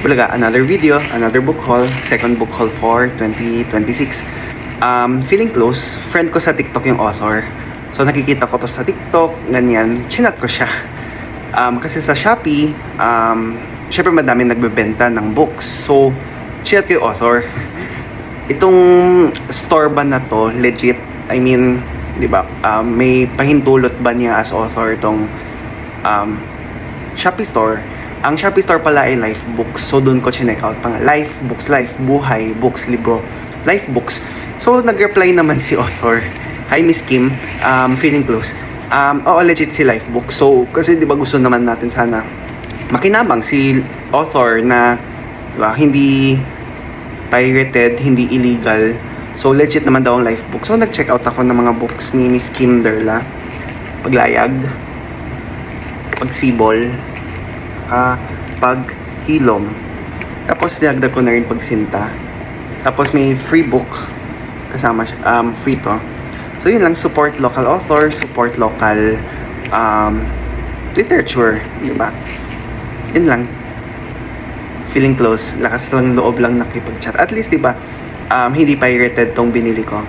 Bulaga, another video, another book haul, second book haul for 2026. Feeling close, friend ko sa TikTok yung author. So nakikita ko to sa TikTok, ganyan, chinat ko siya. Kasi sa Shopee, syempre madami nagbebenta ng books. So, chinat ko yung author. Itong store ba na to, legit? I mean, di ba, may pahintulot ba niya as author itong Shopee store? Ang Shopee store pala ay Life Books. So, doon ko chinek out pang Life Books, Life, Buhay, Books, Libro, Life Books. So, nag-reply naman si author. Hi, Miss Kim. Feeling close. Oo, legit si Life Books. So, kasi di ba gusto naman natin sana makinabang si author na diba, hindi pirated, hindi illegal. So, legit naman daw ang Life Books. So, nag-check out ako ng mga books ni Miss Kim Derla. Paglayag, Pagsibol, Paghilom. Tapos, dinagdag ko na rin Pagsinta. Tapos, may free book kasama siya. Free to. So, yun lang. Support local author, support local literature. Diba? Yun lang. Feeling close. Lakas lang loob lang nakipag-chat. At least, diba, hindi pirated tong binili ko.